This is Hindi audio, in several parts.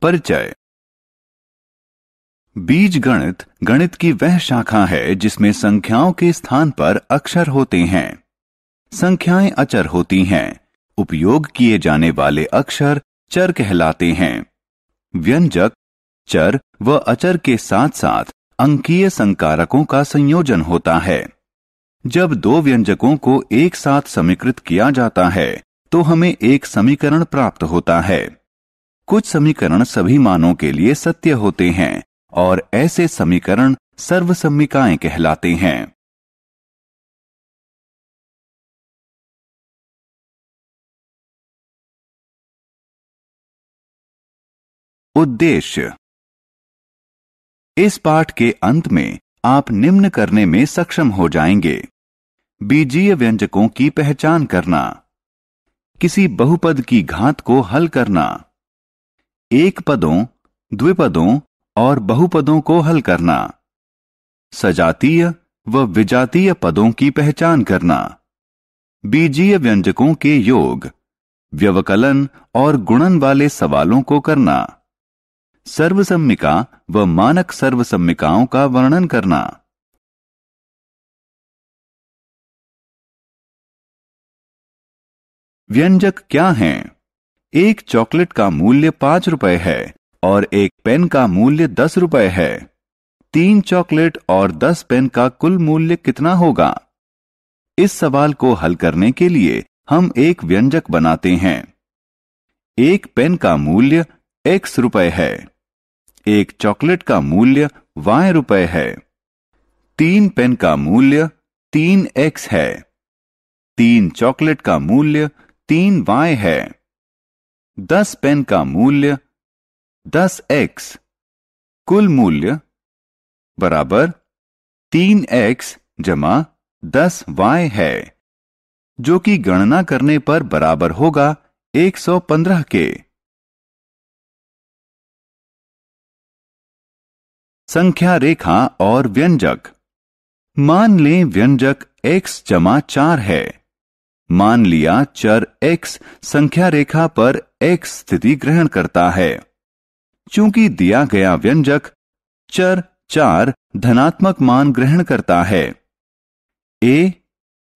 परिचय। बीजगणित गणित की वह शाखा है जिसमें संख्याओं के स्थान पर अक्षर होते हैं। संख्याएं अचर होती हैं। उपयोग किए जाने वाले अक्षर चर कहलाते हैं। व्यंजक चर व अचर के साथ साथ अंकीय संकारकों का संयोजन होता है। जब दो व्यंजकों को एक साथ समीकृत किया जाता है तो हमें एक समीकरण प्राप्त होता है। कुछ समीकरण सभी मानों के लिए सत्य होते हैं और ऐसे समीकरण सर्वसम्मिकाएं कहलाते हैं। उद्देश्य। इस पाठ के अंत में आप निम्न करने में सक्षम हो जाएंगे। बीजीय व्यंजकों की पहचान करना, किसी बहुपद की घात को हल करना, एक पदों, द्विपदों और बहुपदों को हल करना, सजातीय व विजातीय पदों की पहचान करना, बीजीय व्यंजकों के योग, व्यवकलन और गुणन वाले सवालों को करना, सर्वसम्मिका व मानक सर्वसम्मिकाओं का वर्णन करना। व्यंजक क्या हैं? एक चॉकलेट का मूल्य 5 रुपए है और एक पेन का मूल्य 10 रुपए है। 3 चॉकलेट और 10 पेन का कुल मूल्य कितना होगा? इस सवाल को हल करने के लिए हम एक व्यंजक बनाते हैं। एक पेन का मूल्य x रुपए है। एक चॉकलेट का मूल्य y रुपए है। 3 पेन का मूल्य 3x है। 3 चॉकलेट का मूल्य 3y है। 10 पेन का मूल्य 10x। कुल मूल्य बराबर 3x जमा 10y है, जो कि गणना करने पर बराबर होगा 115 के। संख्या रेखा और व्यंजक। मान लें व्यंजक x जमा 4 है। मान लिया चर x संख्या रेखा पर x स्थिति ग्रहण करता है। चूंकि दिया गया व्यंजक चर 4 धनात्मक मान ग्रहण करता है, a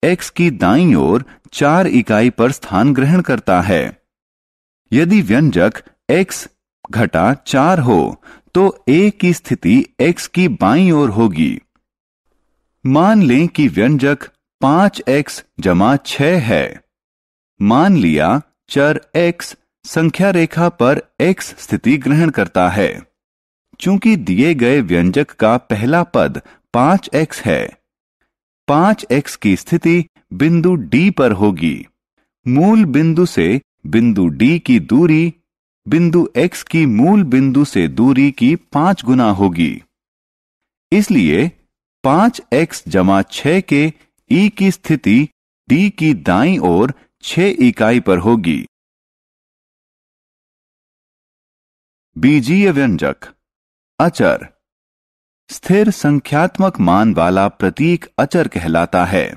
x की दाईं ओर 4 इकाई पर स्थान ग्रहण करता है। यदि व्यंजक x घटा 4 हो तो a की स्थिति x की बाईं ओर होगी। मान लें कि व्यंजक 5x जमा 6 है। मान लिया चर x संख्या रेखा पर x स्थिति ग्रहण करता है। चूंकि दिए गए व्यंजक का पहला पद 5x है, 5x की स्थिति बिंदु D पर होगी। मूल बिंदु से बिंदु D की दूरी बिंदु x की मूल बिंदु से दूरी की 5 गुना होगी। इसलिए 5x जमा 6 के E की स्थिति D की दाईं ओर 6 इकाई पर होगी। बीजीय व्यंजक। अचर। स्थिर संख्यात्मक मान वाला प्रतीक अचर कहलाता है।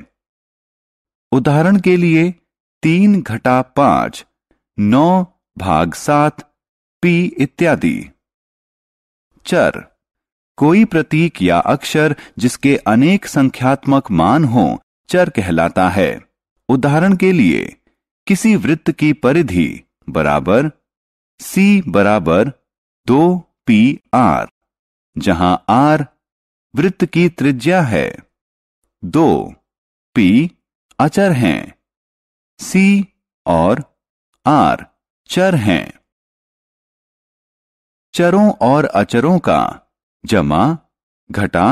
उदाहरण के लिए 3 घटा 5, 9 भाग 7, p इत्यादि। चर। कोई प्रतीक या अक्षर जिसके अनेक संख्यात्मक मान हों चर कहलाता है। उदाहरण के लिए किसी वृत्त की परिधि बराबर c बराबर 2pr, जहां r वृत्त की त्रिज्या है। 2p अचर हैं। c और r चर हैं। चरों और अचरों का जमा घटा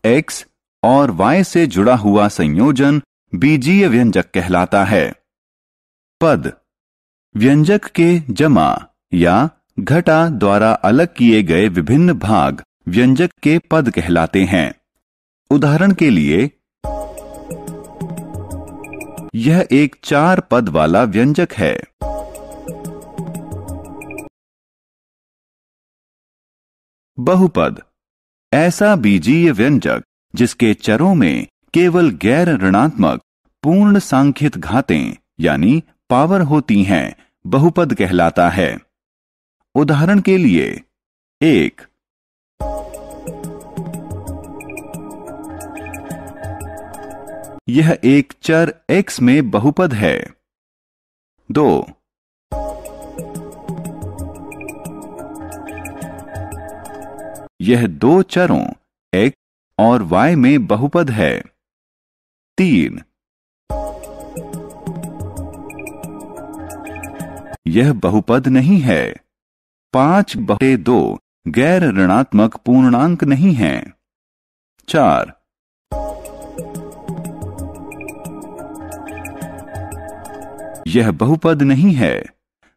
x और y से जुड़ा हुआ संयोजन बीजीय व्यंजक कहलाता है। पद। व्यंजक के जमा या घटा द्वारा अलग किए गए विभिन्न भाग व्यंजक के पद कहलाते हैं। उदाहरण के लिए यह एक 4 पद वाला व्यंजक है। बहुपद। ऐसा बीजीय व्यंजक जिसके चरों में केवल गैर ऋणात्मक पूर्ण सांख्यिक घातें यानी पावर होती हैं बहुपद कहलाता है। उदाहरण के लिए 1, यह एक चर x में बहुपद है। 2, यह दो चरों x और y में बहुपद है। 3, यह बहुपद नहीं है। 5/2 गैर ऋणात्मक पूर्णांक नहीं है। 4, यह बहुपद नहीं है।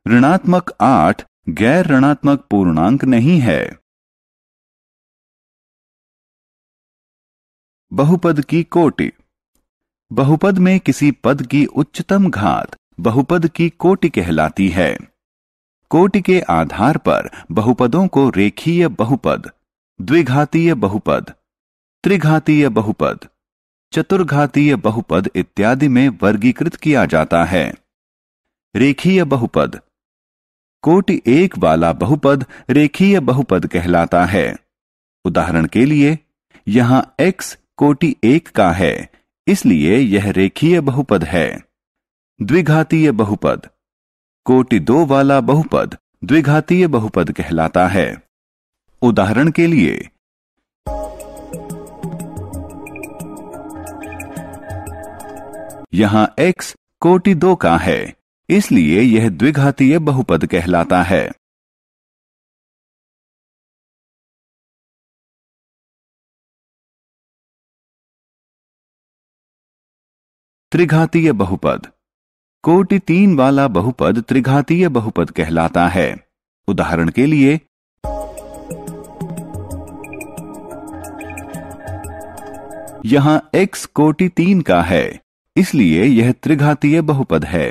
ऋणात्मक 8 गैर ऋणात्मक पूर्णांक नहीं है। बहुपद की कोटि। बहुपद में किसी पद की उच्चतम घात बहुपद की कोटि कहलाती है। कोटि के आधार पर बहुपदों को रेखीय बहुपद, द्विघातीय बहुपद, त्रिघातीय बहुपद, चतुर्घातीय बहुपद इत्यादि में वर्गीकृत किया जाता है। रेखीय बहुपद। कोटि 1 वाला बहुपद रेखीय बहुपद कहलाता है। उदाहरण के लिए यहां x कोटि 1 का है, इसलिए यह रेखीय बहुपद है। द्विघातीय बहुपद। कोटि 2 वाला बहुपद द्विघातीय बहुपद कहलाता है। उदाहरण के लिए यहां x कोटि 2 का है, इसलिए यह द्विघातीय बहुपद कहलाता है। त्रिघातीय बहुपद। कोटि 3 वाला बहुपद त्रिघातीय बहुपद कहलाता है। उदाहरण के लिए यहां x कोटि 3 का है, इसलिए यह त्रिघातीय बहुपद है।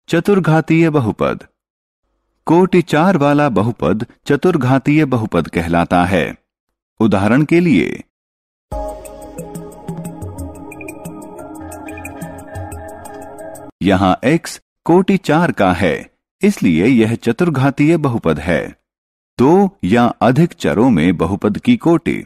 चतुर्घातीय बहुपद। कोटि 4 वाला बहुपद चतुर्घातीय बहुपद कहलाता है। उदाहरण के लिए यहां x कोटि 4 का है, इसलिए यह चतुर्घातीय बहुपद है। 2 या अधिक चरों में बहुपद की कोटि।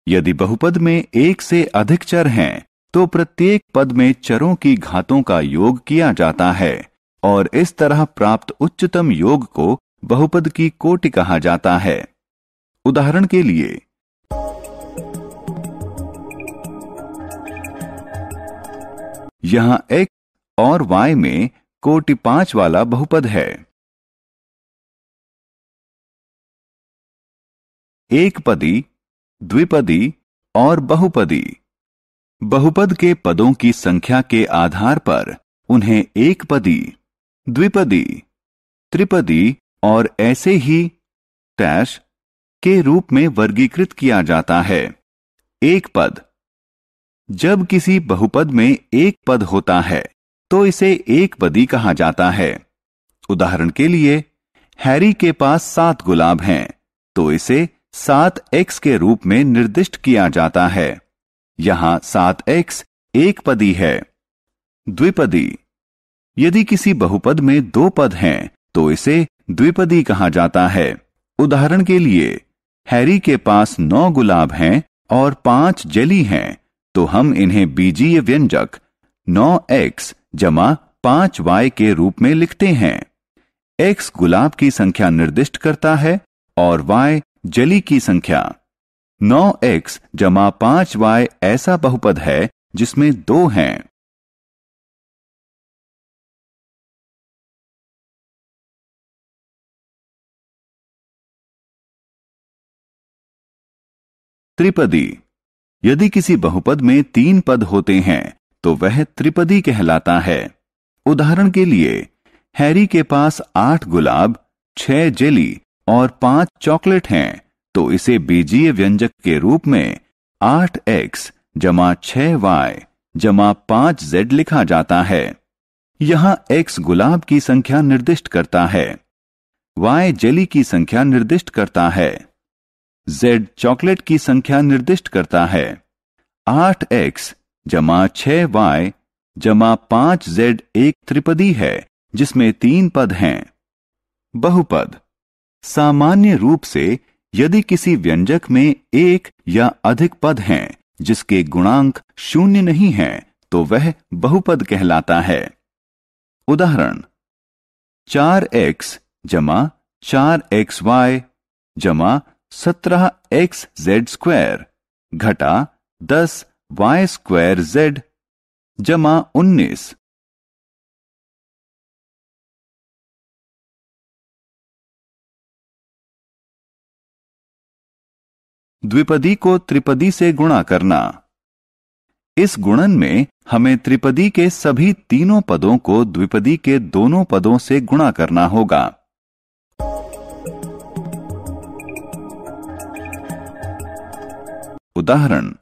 यदि बहुपद में एक से अधिक चर हैं, तो प्रत्येक पद में चरों की घातों का योग किया जाता है और इस तरह प्राप्त उच्चतम योग को बहुपद की कोटि कहा जाता है। उदाहरण के लिए यहां x और y में कोटि 5 वाला बहुपद है। एकपदी, द्विपदी और बहुपदी। बहुपद के पदों की संख्या के आधार पर उन्हें एकपदी, द्विपदी, त्रिपदी और ऐसे ही डैश के रूप में वर्गीकृत किया जाता है। एक पद। जब किसी बहुपद में एक पद होता है तो इसे एकपदी कहा जाता है। उदाहरण के लिए हैरी के पास 7 गुलाब हैं, तो इसे 7x के रूप में निर्दिष्ट किया जाता है। यहां 7x एकपदी है। द्विपदी। यदि किसी बहुपद में 2 पद हैं तो इसे द्विपदी कहा जाता है। उदाहरण के लिए हैरी के पास 9 गुलाब हैं और 5 जेली हैं, तो हम इन्हें बीजीय व्यंजक 9x जमा 5y के रूप में लिखते हैं। x गुलाब की संख्या निर्दिष्ट करता है और y जली की संख्या। 9x जमा 5y ऐसा बहुपद है जिसमें 2 हैं। त्रिपदी। यदि किसी बहुपद में 3 पद होते हैं तो वह त्रिपदी कहलाता है। उदाहरण के लिए हैरी के पास 8 गुलाब, 6 जेली और 5 चॉकलेट हैं, तो इसे बीजीय व्यंजक के रूप में 8x जमा 6y जमा 5z लिखा जाता है। यहां x गुलाब की संख्या निर्दिष्ट करता है, y जेली की संख्या निर्दिष्ट करता है, z चॉकलेट की संख्या निर्दिष्ट करता है। 8x जमा 6y जमा 5z एक त्रिपदी है जिसमें 3 पद हैं। बहुपद। सामान्य रूप से यदि किसी व्यंजक में एक या अधिक पद हैं जिसके गुणांक शून्य नहीं हैं, तो वह बहुपद कहलाता है। उदाहरण 4x जमा 4xy जमा 17xz² घटा 10y² जमा 19। द्विपदी को त्रिपदी से गुणा करना। इस गुणन में हमें त्रिपदी के सभी तीनों पदों को द्विपदी के दोनों पदों से गुणा करना होगा। उदाहरण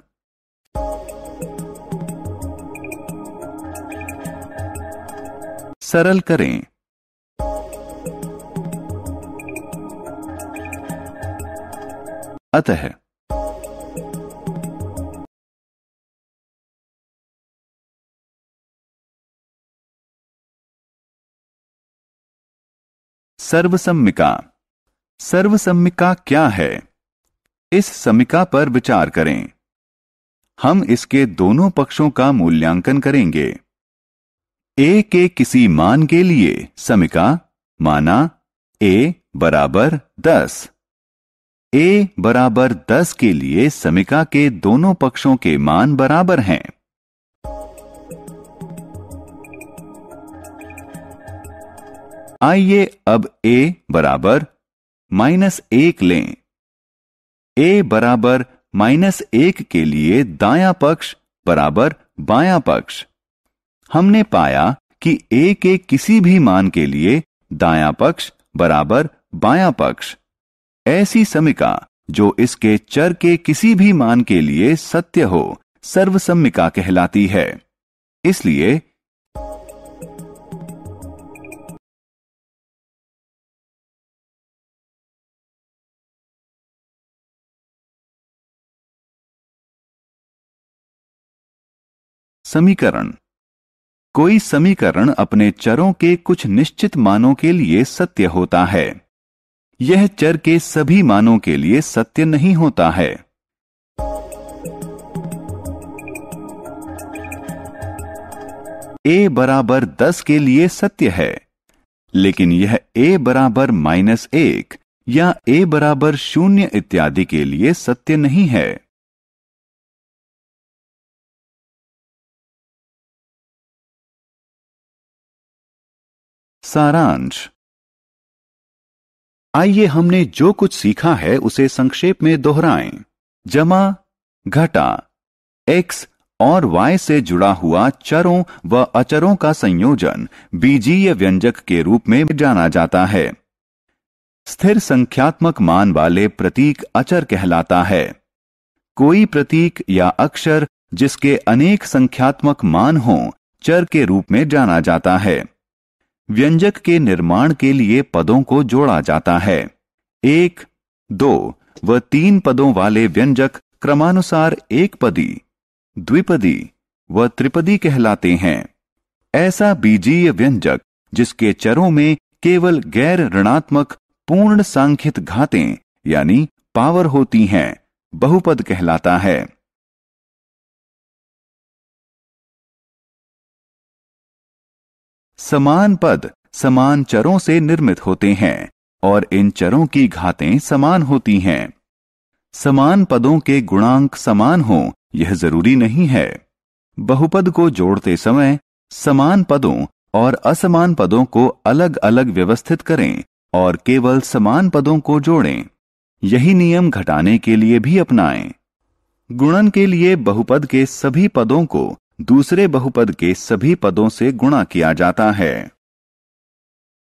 सरल करें। अतः सर्वसम्मिका। सर्वसम्मिका क्या है? इस समीका पर विचार करें। हम इसके दोनों पक्षों का मूल्यांकन करेंगे। a के किसी मान के लिए समीका माना a बराबर 10। a बराबर 10 के लिए समीका के दोनों पक्षों के मान बराबर हैं। आइए अब a बराबर -1 लें। a बराबर -1 के लिए दायां पक्ष बराबर बायां पक्ष। हमने पाया कि a के किसी भी मान के लिए दायां पक्ष बराबर बायां पक्ष। ऐसी समीका जो इसके चर के किसी भी मान के लिए सत्य हो सर्वसम्मिका कहलाती है। इसलिए समीकरण। कोई समीकरण अपने चरों के कुछ निश्चित मानों के लिए सत्य होता है। यह चर के सभी मानों के लिए सत्य नहीं होता है। a बराबर 10 के लिए सत्य है, लेकिन यह a बराबर -1 या a बराबर 0 इत्यादि के लिए सत्य नहीं है। सारांश। आइए हमने जो कुछ सीखा है उसे संक्षेप में दोहराएं। जमा घटा x और y से जुड़ा हुआ चरों व अचरों का संयोजन बीजीय व्यंजक के रूप में जाना जाता है। स्थिर संख्यात्मक मान वाले प्रतीक अचर कहलाता है। कोई प्रतीक या अक्षर जिसके अनेक संख्यात्मक मान हों चर के रूप में जाना जाता है। व्यंजक के निर्माण के लिए पदों को जोड़ा जाता है। 1, 2 व 3 पदों वाले व्यंजक क्रमानुसार एकपदी, द्विपदी व त्रिपदी कहलाते हैं। ऐसा बीजीय व्यंजक जिसके चरों में केवल गैर ऋणात्मक पूर्ण सांख्यिक घातें यानी पावर होती हैं बहुपद कहलाता है। समान पद समान चरों से निर्मित होते हैं और इन चरों की घातें समान होती हैं। समान पदों के गुणांक समान हों यह जरूरी नहीं है। बहुपद को जोड़ते समय समान पदों और असमान पदों को अलग अलग व्यवस्थित करें और केवल समान पदों को जोड़ें। यही नियम घटाने के लिए भी अपनाएं। गुणन के लिए बहुपद के सभी पदों को दूसरे बहुपद के सभी पदों से गुणा किया जाता है।